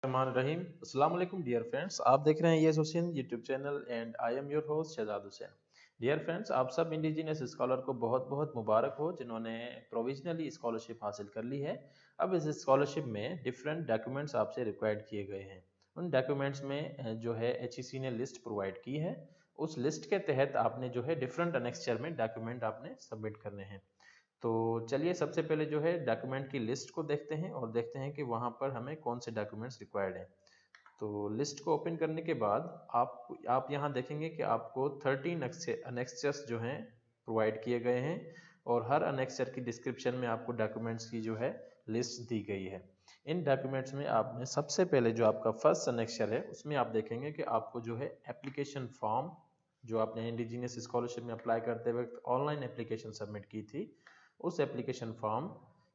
रहीम अस्सलाम वालेकुम dear friends, आप देख रहे हैं ये Hussain YouTube channel and I am your host Shahzad Hussain. Dear friends, आप सब इंडिजिनियस स्कॉलर को बहुत बहुत मुबारक हो जिन्होंने प्रोविजनली स्कॉलरशिप हासिल कर ली है। अब इस स्कॉलरशिप में डिफरेंट डॉक्यूमेंट्स आपसे रिक्वायर्ड किए गए हैं। उन डॉक्यूमेंट्स में जो है HEC ने लिस्ट प्रोवाइड की है। उस लिस्ट के तहत आपने जो है डिफरेंट अनेक्स्चर में डॉक्यूमेंट आपने सबमिट करने हैं। तो चलिए सबसे पहले जो है डॉक्यूमेंट की लिस्ट को देखते हैं और देखते हैं कि वहाँ पर हमें कौन से डॉक्यूमेंट्स रिक्वायर्ड हैं। तो लिस्ट को ओपन करने के बाद आप यहाँ देखेंगे कि आपको 13 अनेक्स्चर्स जो हैं प्रोवाइड किए गए हैं और हर अनेक्स्चर की डिस्क्रिप्शन में आपको डॉक्यूमेंट्स की जो है लिस्ट दी गई है। इन डॉक्यूमेंट्स में आपने सबसे पहले जो आपका फर्स्ट अनेक्स्चर है उसमें आप देखेंगे कि आपको जो है एप्लीकेशन फॉर्म जो आपने इंडिजीनियस स्कॉलरशिप में अप्लाई करते वक्त ऑनलाइन एप्लीकेशन सबमिट की थी, उस एप्लीकेशन फॉर्म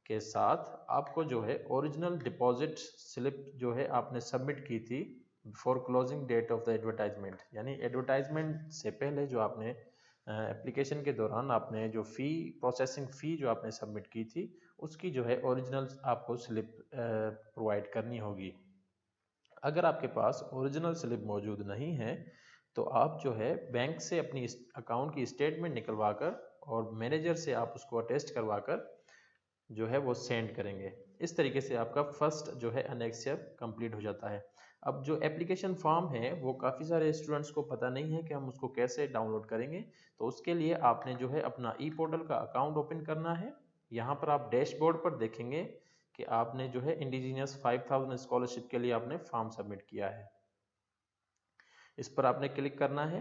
के साथ आपको जो है ओरिजिनल डिपॉजिट स्लिप जो है आपने सबमिट की थी before closing date of the advertisement, यानी एडवर्टाइजमेंट से पहले जो आपने एप्लीकेशन के दौरान आपने जो प्रोसेसिंग फ़ी जो आपने सबमिट की थी उसकी जो है ओरिजिनल आपको स्लिप प्रोवाइड करनी होगी। अगर आपके पास ओरिजिनल स्लिप मौजूद नहीं है तो आप जो है बैंक से अपनी अकाउंट की स्टेटमेंट निकलवा कर और मैनेजर से आप उसको अटेस्ट करवा कर जो है वो सेंड करेंगे। इस तरीके से आपका फर्स्ट जो है अनेक्स्चर कंप्लीट हो जाता है। अब जो एप्लीकेशन फॉर्म है वो काफ़ी सारे स्टूडेंट्स को पता नहीं है कि हम उसको कैसे डाउनलोड करेंगे। तो उसके लिए आपने जो है अपना ई पोर्टल का अकाउंट ओपन करना है। यहाँ पर आप डैशबोर्ड पर देखेंगे कि आपने जो है इंडिजीनियस 5000 स्कॉलरशिप के लिए आपने फॉर्म सबमिट किया है। इस पर आपने क्लिक करना है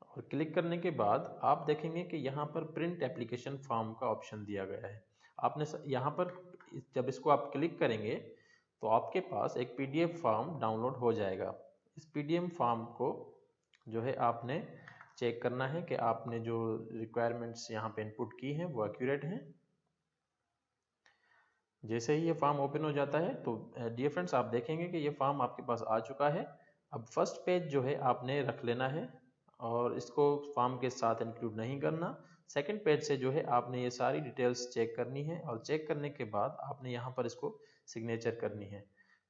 और क्लिक करने के बाद आप देखेंगे कि यहाँ पर प्रिंट एप्लीकेशन फॉर्म का ऑप्शन दिया गया है। आपने यहाँ पर जब इसको आप क्लिक करेंगे तो आपके पास एक PDF फॉर्म डाउनलोड हो जाएगा। इस PDF फॉर्म को जो है आपने चेक करना है कि आपने जो रिक्वायरमेंट्स यहाँ पे इनपुट की हैं वो एक्यूरेट हैं। जैसे ही ये फॉर्म ओपन हो जाता है तो डियर फ्रेंड्स आप देखेंगे कि ये फॉर्म आपके पास आ चुका है। अब फर्स्ट पेज जो है आपने रख लेना है और इसको फॉर्म के साथ इंक्लूड नहीं करना। सेकंड पेज से जो है आपने ये सारी डिटेल्स चेक करनी है और चेक करने के बाद आपने यहाँ पर इसको सिग्नेचर करनी है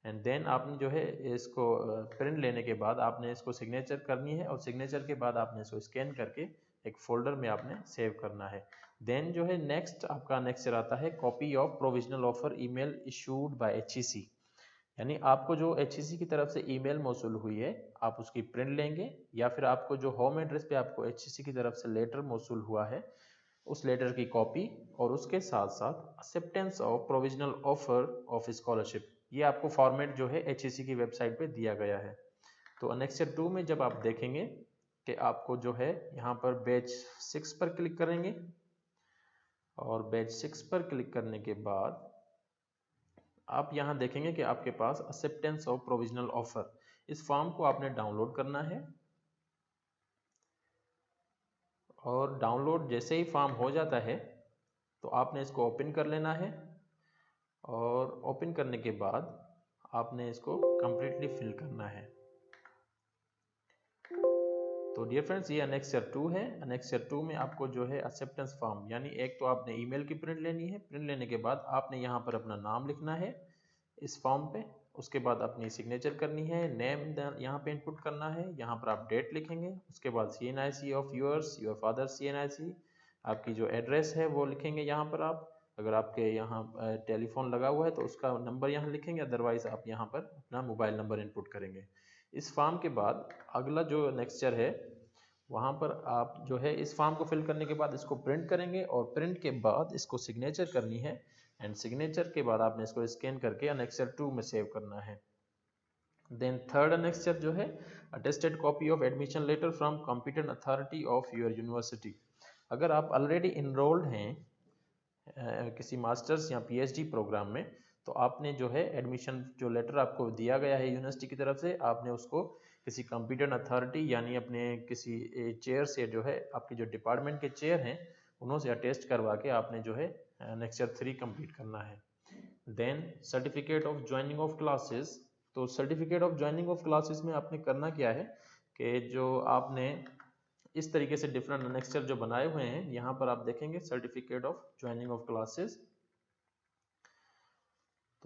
एंड देन आपने जो है इसको प्रिंट लेने के बाद आपने इसको सिग्नेचर करनी है और सिग्नेचर के बाद आपने इसको स्कैन करके एक फोल्डर में आपने सेव करना है। देन जो है नेक्स्ट आपका नेक्स्ट आता है copy of provisional offer email issued by HEC, यानी आपको जो HEC की तरफ से ईमेल मौसूल हुई है आप उसकी प्रिंट लेंगे या फिर आपको जो होम एड्रेस पे आपको HEC की तरफ से लेटर मौसूल हुआ है उस लेटर की कॉपी और उसके साथ साथ acceptance of provisional offer of scholarship, ये आपको फॉर्मेट जो है HEC की वेबसाइट पे दिया गया है। तो अनेक्सर 2 में जब आप देखेंगे कि आपको जो है यहाँ पर बैच 6 पर क्लिक करेंगे और बैच 6 पर क्लिक करने के बाद आप यहाँ देखेंगे कि आपके पास एक्सेप्टेंस ऑफ प्रोविजनल ऑफर, इस फॉर्म को आपने डाउनलोड करना है और डाउनलोड जैसे ही फॉर्म हो जाता है तो आपने इसको ओपन कर लेना है और ओपन करने के बाद आपने इसको कंप्लीटली फिल करना है। तो डियर फ्रेंड्स ये अनेक्सर 2 है। अनेक्सर 2 में आपको जो है एक्सेप्टेंस फॉर्म, यानी एक तो आपने ईमेल की प्रिंट लेनी है, प्रिंट लेने के बाद आपने यहाँ पर अपना नाम लिखना है इस फॉर्म पे, उसके बाद अपनी सिग्नेचर करनी है, नेम यहाँ पे इनपुट करना है, यहाँ पर आप डेट लिखेंगे, उसके बाद CNIC of your father CNIC, आपकी जो एड्रेस है वो लिखेंगे यहाँ पर आप, अगर आपके यहाँ टेलीफोन लगा हुआ है तो उसका नंबर यहाँ लिखेंगे, अदरवाइज आप यहाँ पर अपना मोबाइल नंबर इनपुट करेंगे। इस फॉर्म के बाद अगला जो नेक्स्चर है वहाँ पर आप जो है इस फॉर्म को फिल करने के बाद इसको प्रिंट करेंगे और प्रिंट के बाद इसको सिग्नेचर करनी है एंड सिग्नेचर के बाद आपने इसको स्कैन करके अनेक्सर 2 में सेव करना है। देन थर्ड अनेक्सर जो है attested copy of admission letter from competent authority of your university. अगर आप ऑलरेडी इनरोल्ड हैं किसी मास्टर्स या PhD प्रोग्राम में तो आपने जो है एडमिशन जो लेटर आपको दिया गया है यूनिवर्सिटी की तरफ से आपने उसको किसी कॉम्पिटेंट अथॉरिटी यानी अपने किसी चेयर से जो है आपके जो डिपार्टमेंट के चेयर हैं उन्हों से अटेस्ट करवा के आपने जो है नेक्स्चर 3 कंप्लीट करना है। Then certificate of joining of classes. तो certificate of joining of classes में आपने करना क्या है कि जो आपने इस तरीके से डिफरेंट अनेक्स्चर जो बनाए हुए हैं यहाँ पर आप देखेंगे certificate of joining of classes,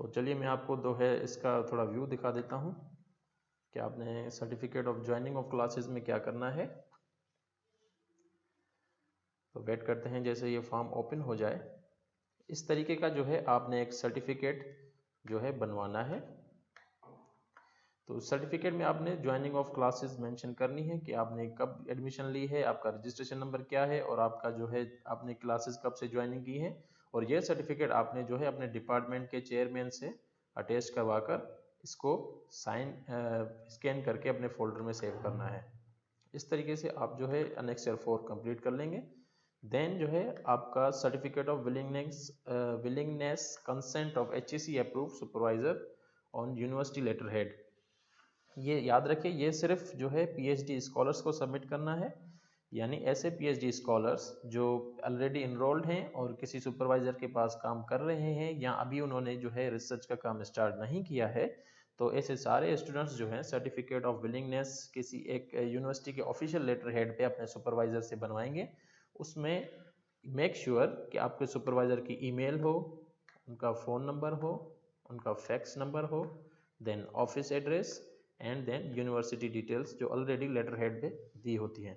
तो चलिए मैं आपको जो है इसका थोड़ा व्यू दिखा देता हूँ कि आपने certificate of joining of classes में क्या करना है। तो वेट करते हैं जैसे ये फॉर्म ओपन हो जाए। इस तरीके का जो है आपने एक सर्टिफिकेट जो है बनवाना है। तो सर्टिफिकेट में आपने ज्वाइनिंग ऑफ क्लासेस मेंशन करनी है कि आपने कब एडमिशन ली है, आपका रजिस्ट्रेशन नंबर क्या है और आपका जो है आपने क्लासेस कब से ज्वाइनिंग की है। और ये सर्टिफिकेट आपने जो है अपने डिपार्टमेंट के चेयरमैन से अटैच करवाकर इसको स्कैन करके अपने फोल्डर में सेव करना है। इस तरीके से आप जो है अनेक्सर 4 कंप्लीट कर लेंगे। देन जो है आपका certificate of willingness consent of HEC approved supervisor on university letterhead. ये याद रखिए, ये सिर्फ जो है PhD स्कॉलर्स को सबमिट करना है, यानी ऐसे PhD स्कॉलर्स जो ऑलरेडी इनरोल्ड हैं और किसी सुपरवाइजर के पास काम कर रहे हैं या अभी उन्होंने जो है रिसर्च का काम स्टार्ट नहीं किया है, तो ऐसे सारे स्टूडेंट्स जो हैं सर्टिफिकेट ऑफ विलिंगनेस किसी एक यूनिवर्सिटी के ऑफिशियल लेटर हेड पे अपने सुपरवाइजर से बनवाएंगे। उसमें मेक श्योर कि आपके सुपरवाइजर की ईमेल हो, उनका फ़ोन नंबर हो, उनका फैक्स नंबर हो, then office address and then university details जो ऑलरेडी लेटर हेड पे दी होती हैं।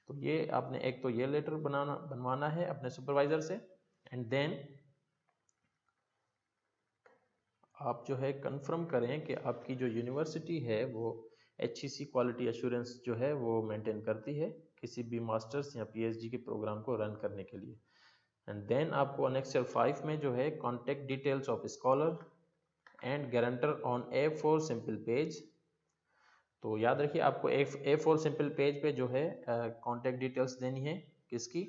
तो ये आपने एक तो ये लेटर बनवाना है अपने सुपरवाइजर से। एंड देन आप जो है कंफर्म करें कि आपकी जो यूनिवर्सिटी है वो HEC क्वालिटी एश्योरेंस जो है वो मेंटेन करती है किसी भी मास्टर्स या PhD के प्रोग्राम को रन करने के लिए। एंड देन आपको अनेक्सर 5 में जो है contact details of scholar and guarantor on A4 simple page. तो याद रखिए आपको A4 सिंपल पेज पे जो है कॉन्टैक्ट डिटेल्स देनी है किसकी,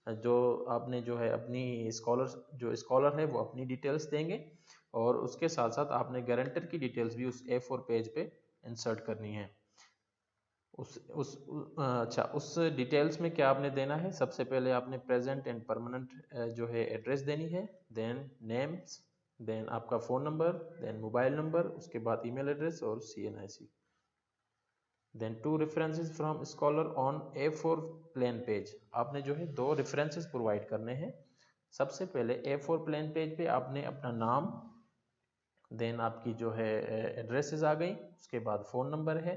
जो आपने जो है अपनी स्कॉलर है वो अपनी डिटेल्स देंगे और उसके साथ साथ आपने गारंटर की डिटेल्स भी उस A4 पेज पे इंसर्ट करनी है। अच्छा, उस डिटेल्स में क्या आपने देना है, सबसे पहले आपने प्रेजेंट एंड परमानेंट जो है एड्रेस देनी है, देन नेम्स, देन आपका phone number, then mobile number, उसके बाद ईमेल एड्रेस और CNIC। Then 2 references from scholar on A4 plain page. आपने जो है 2 रेफरेंसेस प्रोवाइड करने हैं। सबसे पहले A4 प्लेन पेज पे आपने अपना नाम, देन आपकी जो है एड्रेसेस आ गई, उसके बाद फ़ोन नंबर है,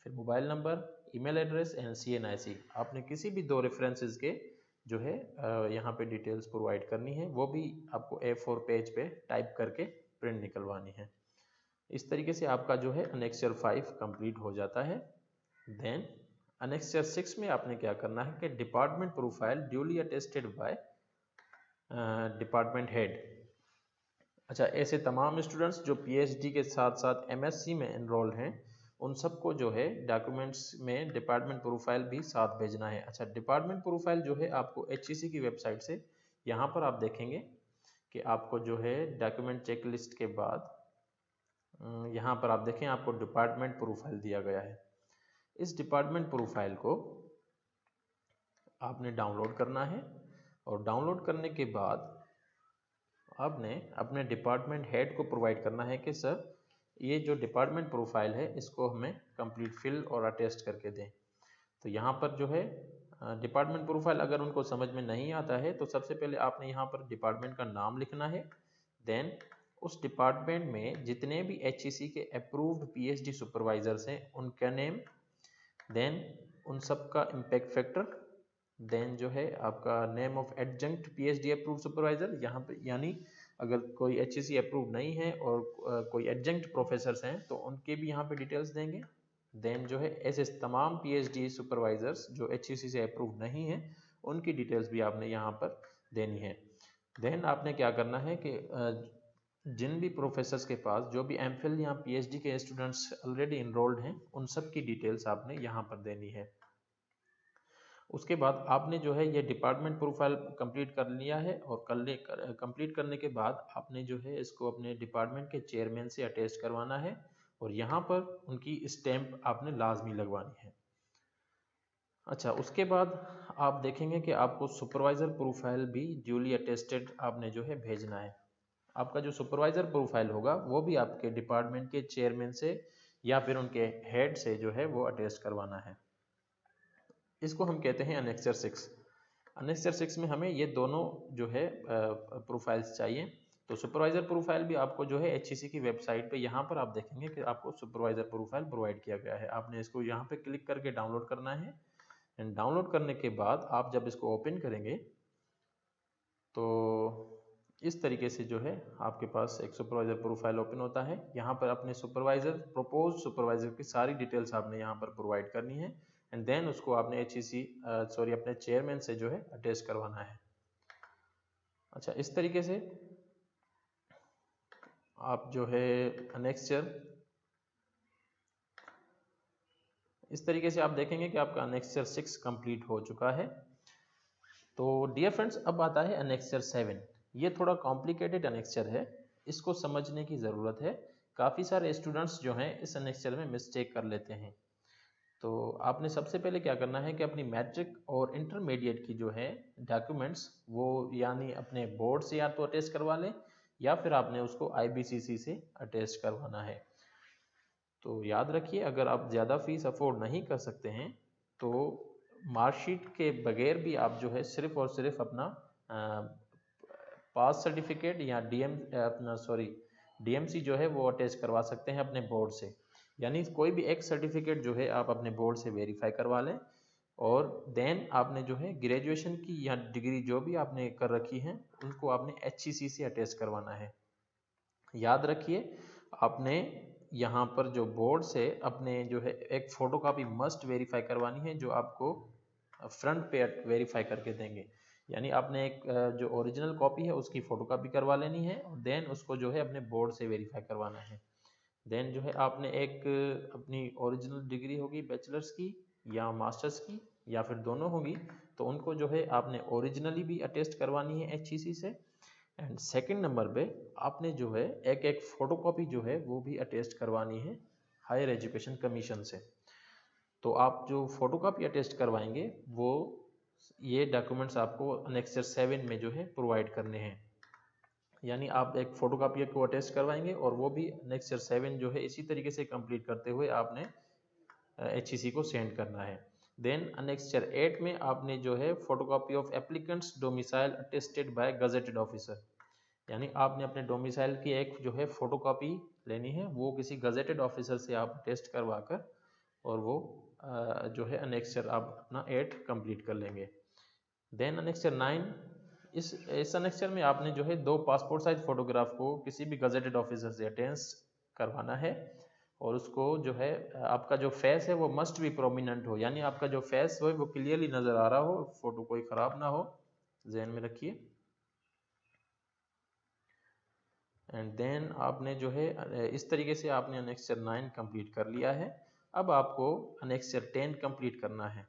फिर mobile number, email address and CNIC। आपने किसी भी 2 रेफरेंसेस के जो है यहाँ पे डिटेल्स प्रोवाइड करनी है, वो भी आपको A4 पेज पे टाइप करके प्रिंट निकलवानी है। इस तरीके से आपका जो है अनेक्सर 5 कंप्लीट हो जाता है। देन अनेक्सर 6 में आपने क्या करना है कि department profile duly attested by department head. अच्छा, ऐसे तमाम स्टूडेंट्स जो PhD के साथ साथ MSc में एनरोल्ड हैं उन सबको जो है डॉक्यूमेंट्स में डिपार्टमेंट प्रोफाइल भी साथ भेजना है। अच्छा, डिपार्टमेंट प्रोफाइल जो है आपको HEC की वेबसाइट से यहाँ पर आप देखेंगे कि आपको जो है डॉक्यूमेंट चेक लिस्ट के बाद यहाँ पर आप देखें आपको डिपार्टमेंट प्रोफाइल दिया गया है। इस डिपार्टमेंट प्रोफाइल को आपने डाउनलोड करना है और डाउनलोड करने के बाद आपने अपने डिपार्टमेंट हेड को प्रोवाइड करना है कि सर ये जो डिपार्टमेंट प्रोफाइल है इसको हमें कंप्लीट फिल और अटेस्ट करके दें। तो यहाँ पर जो है डिपार्टमेंट प्रोफाइल अगर उनको समझ में नहीं आता है तो सबसे पहले आपने यहाँ पर डिपार्टमेंट का नाम लिखना है। देन उस डिपार्टमेंट में जितने भी HEC के अप्रूव्ड PhD सुपरवाइजर्स हैं उनका नेम, देन उन सब का इम्पैक्ट फैक्टर, देन जो है आपका name of adjunct PhD approved supervisor. यहाँ पे यानी अगर कोई HEC अप्रूव नहीं है और कोई एडजंक्ट प्रोफेसर्स हैं तो उनके भी यहाँ पे डिटेल्स देंगे। देन जो है ऐसे तमाम PhD सुपरवाइजर्स जो HEC से अप्रूव नहीं है उनकी डिटेल्स भी आपने यहाँ पर देनी है। देन आपने क्या करना है कि जिन भी प्रोफेसर्स के पास जो भी MPhil या PhD के स्टूडेंट्स ऑलरेडी इनरोल्ड हैं उन सब की डिटेल्स आपने यहाँ पर देनी है। उसके बाद आपने जो है ये डिपार्टमेंट प्रोफाइल कंप्लीट कर लिया है और कंप्लीट करने के बाद आपने जो है इसको अपने डिपार्टमेंट के चेयरमैन से अटैच करवाना है और यहाँ पर उनकी स्टैंप आपने लाजमी लगवानी है। अच्छा, उसके बाद आप देखेंगे कि आपको सुपरवाइज़र प्रोफाइल भी ड्यूली अटेस्टेड आपने जो है भेजना है। आपका जो सुपरवाइज़र प्रोफाइल होगा वो भी आपके डिपार्टमेंट के चेयरमैन से या फिर उनके हेड से जो है वो अटेस्ट करवाना है। इसको हम कहते हैं अनेक्सर 6। अनेक्सर 6 में हमें ये दोनों जो है प्रोफाइल्स चाहिए तो सुपरवाइजर प्रोफाइल भी आपको जो है HEC की वेबसाइट पे यहाँ पर आप देखेंगे कि आपको सुपरवाइजर प्रोफाइल प्रोवाइड किया गया है। आपने इसको यहाँ पे क्लिक करके डाउनलोड करना है एंड डाउनलोड करने के बाद आप जब इसको ओपन करेंगे तो इस तरीके से जो है आपके पास एक सुपरवाइजर प्रोफाइल ओपन होता है। यहाँ पर अपने सुपरवाइजर प्रपोज सुपरवाइजर की सारी डिटेल्स आपने यहाँ पर प्रोवाइड करनी है एंड देन उसको आपने अपने चेयरमैन से जो है अटैच करवाना है। अच्छा, इस तरीके से आप जो है अनेक्स्चर, इस तरीके से आप देखेंगे कि आपका अनेक्स्चर 6 कंप्लीट हो चुका है। तो डियर फ्रेंड्स, अब आता है अनेक्स्चर 7। ये थोड़ा कॉम्प्लिकेटेड अनेक्स्चर है, इसको समझने की ज़रूरत है। काफ़ी सारे स्टूडेंट्स जो हैं इस अनेक्स्चर में मिस्टेक कर लेते हैं। तो आपने सबसे पहले क्या करना है कि अपनी मैट्रिक और इंटरमीडिएट की जो है डॉक्यूमेंट्स वो यानी अपने बोर्ड से या तो अटैच करवा लें या फिर आपने उसको IBCC से अटैच करवाना है। तो याद रखिए, अगर आप ज़्यादा फीस अफोर्ड नहीं कर सकते हैं तो मार्कशीट के बगैर भी आप जो है सिर्फ और सिर्फ अपना पास सर्टिफिकेट या DMC जो है वो अटैच करवा सकते हैं अपने बोर्ड से। यानी कोई भी एक सर्टिफिकेट जो है आप अपने बोर्ड से वेरीफाई करवा लें और देन आपने जो है ग्रेजुएशन की या डिग्री जो भी आपने कर रखी है उनको आपने HEC से अटैच करवाना है। याद रखिए, आपने यहाँ पर जो बोर्ड से अपने जो है एक फ़ोटोकॉपी मस्ट वेरीफाई करवानी है जो आपको फ्रंट पे वेरीफाई करके देंगे। यानी आपने एक जो ओरिजिनल कॉपी है उसकी फ़ोटोकॉपी करवा लेनी है और देन उसको जो है अपने बोर्ड से वेरीफाई करवाना है। देन जो है आपने एक अपनी ओरिजिनल डिग्री होगी बैचलर्स की या मास्टर्स की या फिर दोनों होगी, तो उनको जो है आपने ओरिजिनली भी अटेस्ट करवानी है HEC से। एंड सेकंड नंबर पे आपने जो है एक फोटोकॉपी जो है वो भी अटेस्ट करवानी है हायर एजुकेशन कमीशन से। तो आप जो फोटोकॉपी अटेस्ट करवाएंगे वो ये डॉक्यूमेंट्स आपको अनेक्सर 7 में जो है प्रोवाइड करने हैं। यानी आप एक फोटोकॉपी को अटेस्ट करवाएंगे और वो भी अनेक्सर 7 जो है इसी तरीके से कंप्लीट करते हुए आपने HEC को सेंड करना है। देन अनेक्सर 8 में आपने जो है photocopy of applicants domicile attested bye gazetted officer, यानी आपने अपने डोमिसाइल की एक जो है फोटोकॉपी लेनी है, वो किसी गजेटेड ऑफिसर से आप टेस्ट करवा कर और वो जो है अनेक्सर आप अपना 8 कंप्लीट कर लेंगे। देन अनेक्सर 9, इस अनेक्सर में आपने जो है 2 पासपोर्ट साइज फोटोग्राफ को किसी भी गजेटेड ऑफिसर से अटेस्ट करवाना है और उसको जो है आपका जो फेस है वो मस्ट भी प्रोमिनेंट हो, यानी आपका जो फेस हो वो क्लियरली नज़र आ रहा हो, फोटो कोई ख़राब ना हो, जहन में रखिए। एंड देन आपने जो है इस तरीके से आपने अनेक्सर 9 कंप्लीट कर लिया है। अब आपको अनेक्सर 10 कंप्लीट करना है।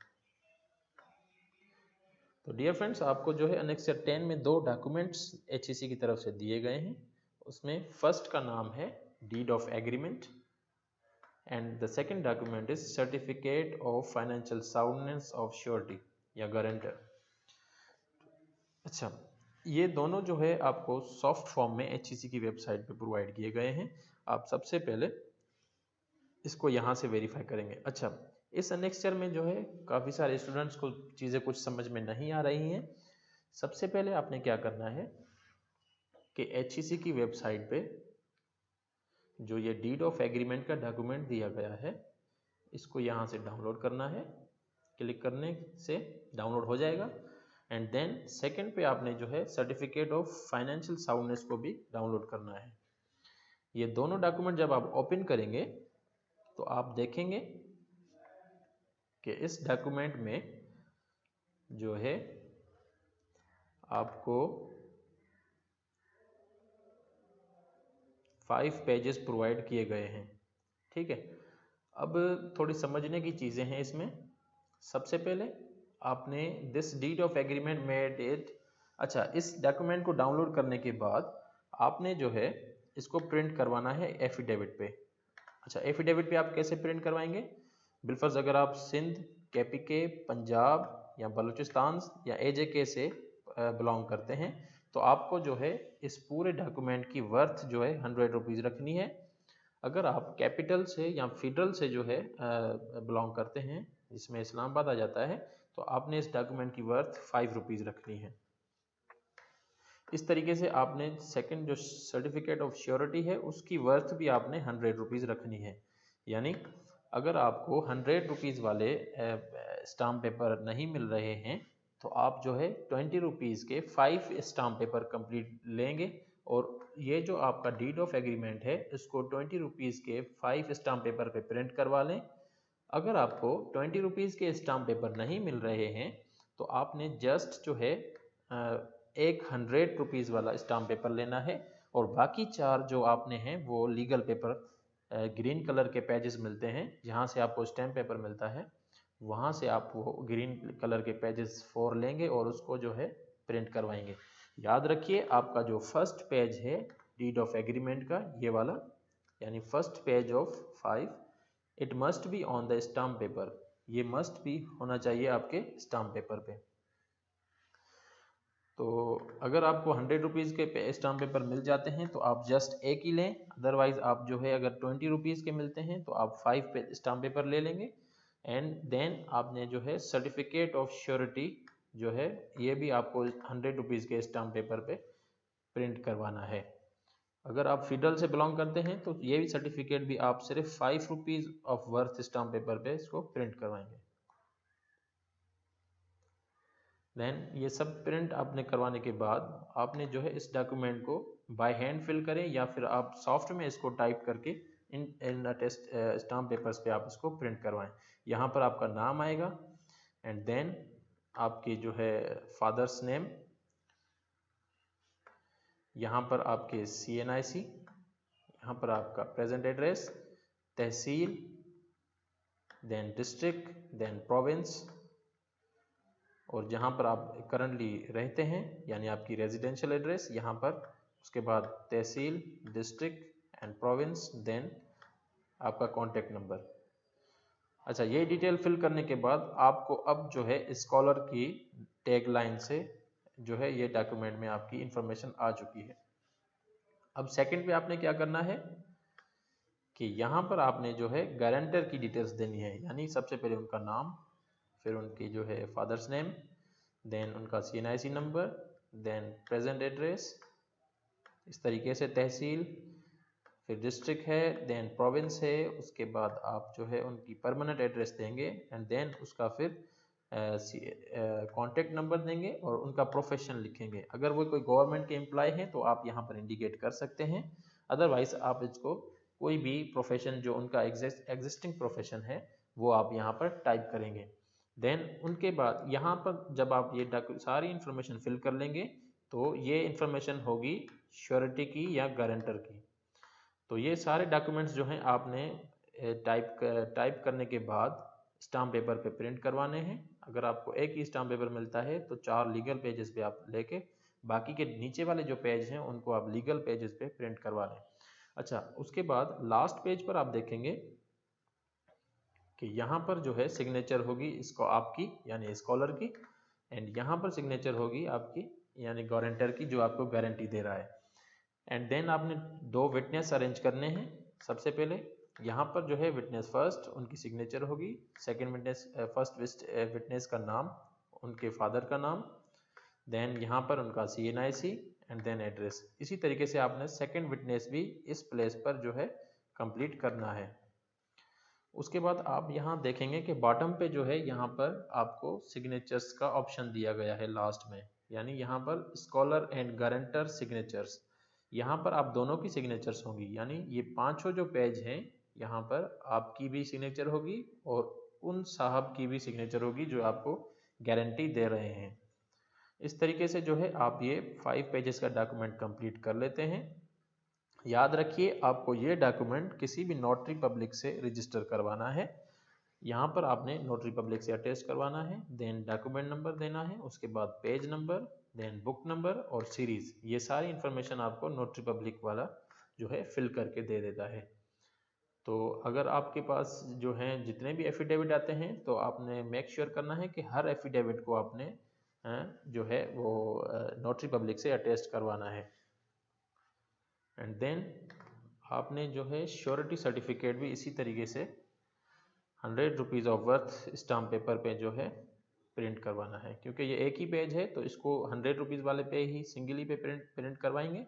तो डियर फ्रेंड्स, आपको जो है अनेक्सर 10 में 2 डॉक्यूमेंट्स HEC की तरफ से दिए गए हैं। उसमें फर्स्ट का नाम है deed of agreement and the second document is certificate of financial soundness of surety या गारंटर। अच्छा, ये दोनों जो है आपको सॉफ्ट फॉर्म में HEC की वेबसाइट पे प्रोवाइड किए गए हैं। आप सबसे पहले इसको यहाँ से वेरीफाई करेंगे। अच्छा, इस अनेक्सचर में जो है काफ़ी सारे स्टूडेंट्स को चीज़ें कुछ समझ में नहीं आ रही हैं। सबसे पहले आपने क्या करना है कि HEC की वेबसाइट पे जो ये डीड ऑफ एग्रीमेंट का डॉक्यूमेंट दिया गया है इसको यहाँ से डाउनलोड करना है। क्लिक करने से डाउनलोड हो जाएगा एंड देन सेकंड पे आपने जो है सर्टिफिकेट ऑफ फाइनेंशियल साउंडनेस को भी डाउनलोड करना है। ये दोनों डॉक्यूमेंट जब आप ओपन करेंगे तो आप देखेंगे कि इस डॉक्यूमेंट में जो है आपको 5 पेजेस प्रोवाइड किए गए हैं। ठीक है, अब थोड़ी समझने की चीज़ें हैं इसमें। सबसे पहले आपने this deed of agreement made it, अच्छा, इस डॉक्यूमेंट को डाउनलोड करने के बाद आपने जो है इसको प्रिंट करवाना है एफिडेविट पे। अच्छा, एफिडेविट पे आप कैसे प्रिंट करवाएंगे? बिलफर्ज अगर आप सिंध, KPK, पंजाब या बलूचिस्तान या AJK से बिलोंग करते हैं तो आपको जो है इस पूरे डॉक्यूमेंट की वर्थ जो है 100 रुपीज़ रखनी है। अगर आप कैपिटल से या फेडरल से जो है बिलोंग करते हैं जिसमें इस्लामाबाद आ जाता है तो आपने इस डॉक्यूमेंट की वर्थ 5 रुपीज़ रखनी है। इस तरीके से आपने सेकंड जो सर्टिफिकेट ऑफ श्योरिटी है उसकी वर्थ भी आपने 100 रुपीज़ रखनी है। यानी अगर आपको 100 रुपीज़ वाले स्टाम्प पेपर नहीं मिल रहे हैं तो आप जो है 20 रुपीज़ के 5 स्टाम्प पेपर कंप्लीट लेंगे और ये जो आपका डीड ऑफ एग्रीमेंट है इसको 20 रुपीज़ के 5 स्टाम्प पेपर पे प्रिंट करवा लें। अगर आपको 20 रुपीज़ के स्टाम्प पेपर नहीं मिल रहे हैं तो आपने जस्ट जो है एक 100 रुपीज़ वाला स्टाम्प पेपर लेना है और बाकी 4 जो आपने हैं वो लीगल पेपर ग्रीन कलर के पेजेस मिलते हैं जहाँ से आपको स्टैम्प पेपर मिलता है, वहाँ से आप वो ग्रीन कलर के पेजेस 4 लेंगे और उसको जो है प्रिंट करवाएंगे। याद रखिए आपका जो फर्स्ट पेज है डीड ऑफ एग्रीमेंट का ये वाला, यानी first page of 5, it must be on the stamp paper, ये मस्ट भी होना चाहिए आपके स्टाम्प पेपर पे। तो अगर आपको 100 रुपीज़ के स्टाम्प पेपर मिल जाते हैं तो आप जस्ट एक ही लें, अदरवाइज आप जो है अगर 20 रुपीज़ के मिलते हैं तो आप 5 स्टाम्प पेपर ले लेंगे। एंड देन आपने जो है सर्टिफिकेट ऑफ श्योरिटी जो है ये भी आपको 100 रुपीज़ के स्टाम्प पेपर पे प्रिंट करवाना है। अगर आप फेडरल से बिलोंग करते हैं तो ये भी सर्टिफिकेट भी आप सिर्फ 5 rupees of worth stamp paper पे इसको प्रिंट करवाएंगे। देन ये सब प्रिंट आपने करवाने के बाद आपने जो है इस डॉक्यूमेंट को बाय हैंड फिल करें या फिर आप सॉफ्ट में इसको टाइप करके इन टेस्ट स्टाम्प पेपर्स पे आप इसको प्रिंट करवाएं। यहाँ पर आपका नाम आएगा एंड देन आपकी जो है फादर्स नेम, यहाँ पर आपके CNIC, यहाँ पर आपका प्रेजेंट एड्रेस, तहसील, देन डिस्ट्रिक्ट, देन प्रोविंस और जहाँ पर आप करंटली रहते हैं यानी आपकी रेजिडेंशियल एड्रेस, यहाँ पर उसके बाद तहसील, डिस्ट्रिक्ट एंड प्रोविंस, देन आपका कॉन्टैक्ट नंबर। अच्छा, ये डिटेल फिल करने के बाद आपको अब जो है स्कॉलर की टैग लाइन से जो है ये डॉक्यूमेंट में आपकी इंफॉर्मेशन आ चुकी है। अब सेकंड पे आपने क्या करना है कि यहाँ पर आपने जो है गारंटर की डिटेल्स देनी है, यानी सबसे पहले उनका नाम, फिर उनकी जो है फादर्स नेम, देन उनका CNIC number, then present address, इस तरीके से तहसील, फिर डिस्ट्रिक्ट है, देन प्रोविंस है, उसके बाद आप जो है उनकी परमानेंट एड्रेस देंगे एंड देन उसका फिर कॉन्टैक्ट नंबर देंगे और उनका प्रोफेशन लिखेंगे। अगर वो कोई गवर्नमेंट के एम्प्लॉय हैं तो आप यहाँ पर इंडिकेट कर सकते हैं, अदरवाइज आप इसको कोई भी प्रोफेशन जो उनका एग्जिस्टिंग प्रोफेशन है वो आप यहाँ पर टाइप करेंगे। देन उनके बाद यहाँ पर जब आप ये सारी इन्फॉर्मेशन फिल कर लेंगे तो ये इन्फॉर्मेशन होगी श्योरिटी की या गारंटर की। तो ये सारे डॉक्यूमेंट्स जो हैं आपने टाइप करने के बाद स्टाम्प पेपर पे प्रिंट करवाने हैं। अगर आपको एक ही स्टाम्प पेपर मिलता है तो 4 लीगल पेजेस पे आप लेके बाकी के नीचे वाले जो पेज हैं उनको आप लीगल पेजेस पे प्रिंट करवा लें। अच्छा, उसके बाद लास्ट पेज पर आप देखेंगे कि यहाँ पर जो है सिग्नेचर होगी इसको आपकी यानी स्कॉलर की, एंड यहाँ पर सिग्नेचर होगी आपकी यानी गारंटर की जो आपको गारंटी दे रहा है। एंड देन आपने 2 विटनेस अरेंज करने हैं। सबसे पहले यहाँ पर जो है विटनेस फर्स्ट उनकी सिग्नेचर होगी, सेकंड विटनेस फर्स्ट विटनेस का नाम, उनके फादर का नाम, देन यहाँ पर उनका CNIC एंड देन एड्रेस। इसी तरीके से आपने सेकंड विटनेस भी इस प्लेस पर जो है कंप्लीट करना है। उसके बाद आप यहाँ देखेंगे कि बॉटम पे जो है यहाँ पर आपको सिग्नेचर्स का ऑप्शन दिया गया है लास्ट में, यानी यहाँ पर स्कॉलर एंड गारंटर सिग्नेचर्स, यहाँ पर आप दोनों की सिग्नेचर्स होंगी, यानी ये पांचों जो पेज हैं यहाँ पर आपकी भी सिग्नेचर होगी और उन साहब की भी सिग्नेचर होगी जो आपको गारंटी दे रहे हैं। इस तरीके से जो है आप ये 5 पेजेस का डॉक्यूमेंट कंप्लीट कर लेते हैं। याद रखिए आपको ये डॉक्यूमेंट किसी भी नोटरी पब्लिक से रजिस्टर करवाना है, यहाँ पर आपने नोटरी पब्लिक से अटैच करवाना है, देन डॉक्यूमेंट नंबर देना है, उसके बाद page number, then book number और सीरीज, ये सारी इन्फॉर्मेशन आपको नोटरी पब्लिक वाला जो है फिल करके दे देता है। तो अगर आपके पास जो हैं जितने भी एफिडेविट आते हैं तो आपने मेक श्योर करना है कि हर एफिडेविट को आपने जो है वो नोटरी पब्लिक से अटैच करवाना है। एंड देन आपने जो है श्योरिटी सर्टिफिकेट भी इसी तरीके से 100 rupees of worth stamp paper पे जो है प्रिंट करवाना है, क्योंकि ये एक ही पेज है तो इसको 100 रुपीज़ वाले पे ही सिंगली पे प्रिंट करवाएंगे।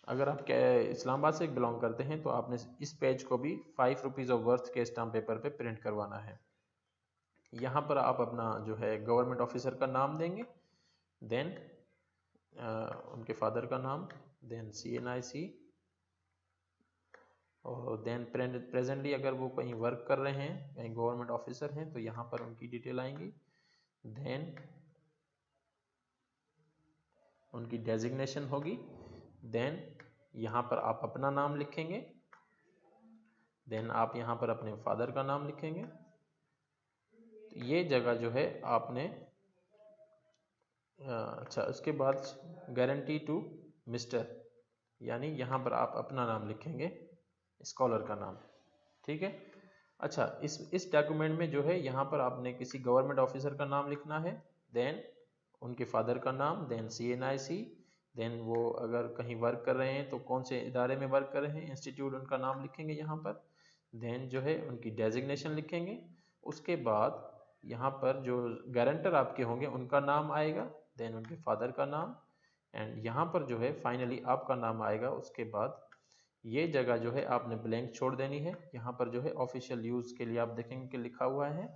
अगर आप इस्लामाबाद से बिलोंग करते हैं तो आपने इस पेज को भी 5 रुपीज़ ऑफ वर्थ के स्टाम्प पेपर पे प्रिंट करवाना है। यहाँ पर आप अपना जो है गवर्नमेंट ऑफिसर का नाम देंगे, देन उनके फादर का नाम, देन CNIC, और देन प्रेजेंटली अगर वो कहीं वर्क कर रहे हैं, कहीं गवर्नमेंट ऑफिसर हैं, तो यहाँ पर उनकी डिटेल आएंगी। देन उनकी डेजिग्नेशन होगी, देन यहाँ पर आप अपना नाम लिखेंगे, देन आप यहाँ पर अपने फादर का नाम लिखेंगे। तो ये जगह जो है आपने अच्छा, उसके बाद गारंटी टू मिस्टर, यानी यहाँ पर आप अपना नाम लिखेंगे, स्कॉलर का नाम, ठीक है। अच्छा, इस डॉक्यूमेंट में जो है यहाँ पर आपने किसी गवर्नमेंट ऑफिसर का नाम लिखना है, देन उनके फादर का नाम, देन CNIC, देन वो अगर कहीं वर्क कर रहे हैं तो कौन से इदारे में वर्क कर रहे हैं, इंस्टीट्यूट उनका नाम लिखेंगे यहाँ पर, देन जो है उनकी डेजिग्नेशन लिखेंगे। उसके बाद यहाँ पर जो गारंटर आपके होंगे उनका नाम आएगा, देन उनके फादर का नाम, एंड यहाँ पर जो है फाइनली आपका नाम आएगा। उसके बाद ये जगह जो है आपने ब्लैंक छोड़ देनी है। यहाँ पर जो है ऑफिशियल यूज़ के लिए आप देखेंगे कि लिखा हुआ है,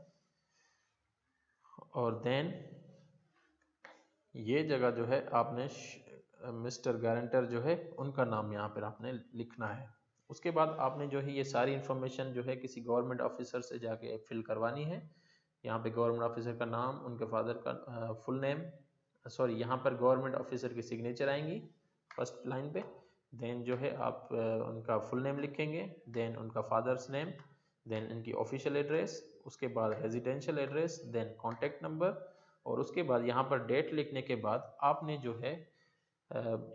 और देन ये जगह जो है आपने मिस्टर गारंटर जो है उनका नाम यहाँ पर आपने लिखना है। उसके बाद आपने जो है ये सारी इन्फॉर्मेशन जो है किसी गवर्नमेंट ऑफिसर से जाके फिल करवानी है। यहाँ पे गवर्नमेंट ऑफिसर का नाम, उनके फादर का फुल नेम, सॉरी यहाँ पर गवर्नमेंट ऑफिसर की सिग्नेचर आएंगी फर्स्ट लाइन पे, देन जो है आप उनका फुल नेम लिखेंगे, देन उनका फादर्स नेम, देन इनकी ऑफिशियल एड्रेस, उसके बाद residential address, then contact number, और उसके बाद यहाँ पर डेट लिखने के बाद आपने जो है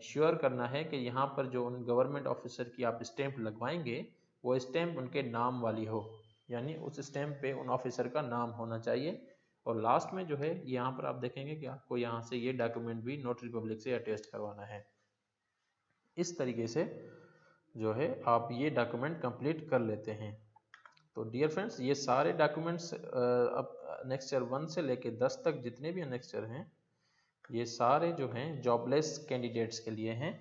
श्योर करना है कि यहाँ पर जो उन गवर्नमेंट ऑफिसर की आप स्टैंप लगवाएंगे वो स्टैंप उनके नाम वाली हो, यानी उस स्टैंप पे उन ऑफिसर का नाम होना चाहिए। और लास्ट में जो है यहाँ पर आप देखेंगे कि आपको यहाँ से ये डॉक्यूमेंट भी नोटरी पब्लिक से अटेस्ट करवाना है। इस तरीके से जो है आप ये डॉक्यूमेंट कंप्लीट कर लेते हैं। तो डियर फ्रेंड्स, ये सारे डॉक्यूमेंट्स अब अनेक्स्चर 1 से लेके 10 तक जितने भी अनेक्स्चर हैं ये सारे जो हैं जॉबलेस कैंडिडेट्स के लिए हैं।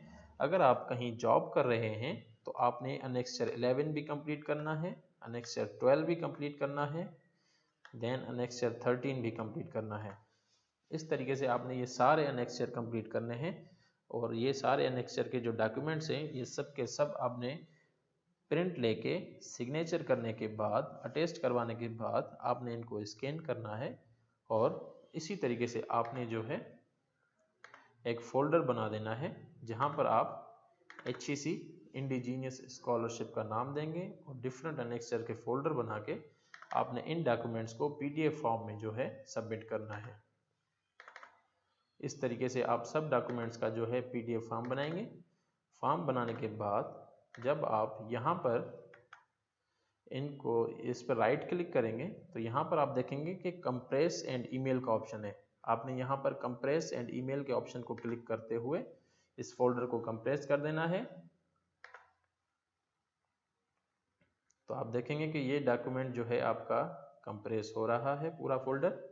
अगर आप कहीं जॉब कर रहे हैं तो आपने अनेक्स्चर 11 भी कंप्लीट करना है, अनेक्स्चर 12 भी कंप्लीट करना है, देन अनेक्स्चर 13 भी कंप्लीट करना है। इस तरीके से आपने ये सारे अनेक्स्चर कंप्लीट करने हैं, और ये सारे अनेक्स्चर के जो डॉक्यूमेंट्स हैं ये सब के सब आपने प्रिंट लेके सिग्नेचर करने के बाद, अटेस्ट करवाने के बाद आपने इनको स्कैन करना है, और इसी तरीके से आपने जो है एक फोल्डर बना देना है जहां पर आप HEC इंडिजीनियस स्कॉलरशिप का नाम देंगे, और डिफरेंट अनेक्स्चर के फोल्डर बना के आपने इन डॉक्यूमेंट्स को PDF फॉर्म में जो है सबमिट करना है। इस तरीके से आप सब डॉक्यूमेंट्स का जो है PDF फॉर्म बनाएंगे। फॉर्म बनाने के बाद जब आप यहाँ पर इनको इस पर राइट क्लिक करेंगे तो यहाँ पर आप देखेंगे कि कंप्रेस एंड ईमेल का ऑप्शन है। आपने यहाँ पर कंप्रेस एंड ईमेल के ऑप्शन को क्लिक करते हुए इस फोल्डर को कंप्रेस कर देना है। तो आप देखेंगे कि ये डॉक्यूमेंट जो है आपका कंप्रेस हो रहा है पूरा फोल्डर।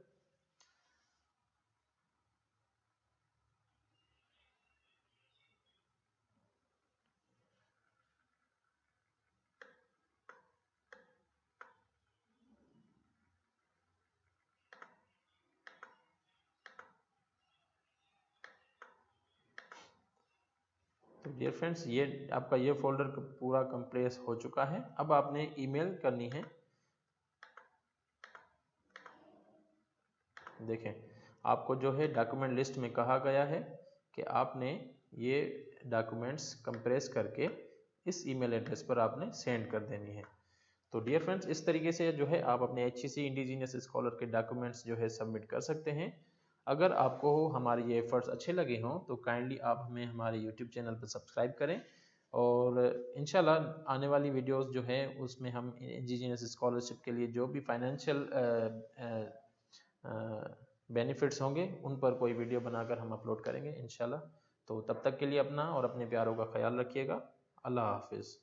तो डियर फ्रेंड्स, ये आपका ये फोल्डर पूरा कंप्रेस हो चुका है। अब आपने ईमेल करनी है। देखें, आपको जो है डॉक्यूमेंट लिस्ट में कहा गया है कि आपने ये डॉक्यूमेंट्स कंप्रेस करके इस ईमेल एड्रेस पर आपने सेंड कर देनी है। तो डियर फ्रेंड्स, इस तरीके से जो है आप अपने HEC इंडिजीनियस स्कॉलर के डॉक्यूमेंट्स जो है सबमिट कर सकते हैं। अगर आपको हमारे ये एफर्ट्स अच्छे लगे हों तो काइंडली आप हमें हमारे YouTube चैनल पर सब्सक्राइब करें, और इंशाल्लाह आने वाली वीडियोस जो है उसमें हम इंडिजीनियस स्कॉलरशिप के लिए जो भी फाइनेंशियल बेनिफिट्स होंगे उन पर कोई वीडियो बनाकर हम अपलोड करेंगे इंशाल्लाह। तो तब तक के लिए अपना और अपने प्यारों का ख्याल रखिएगा। अल्लाह हाफिज़।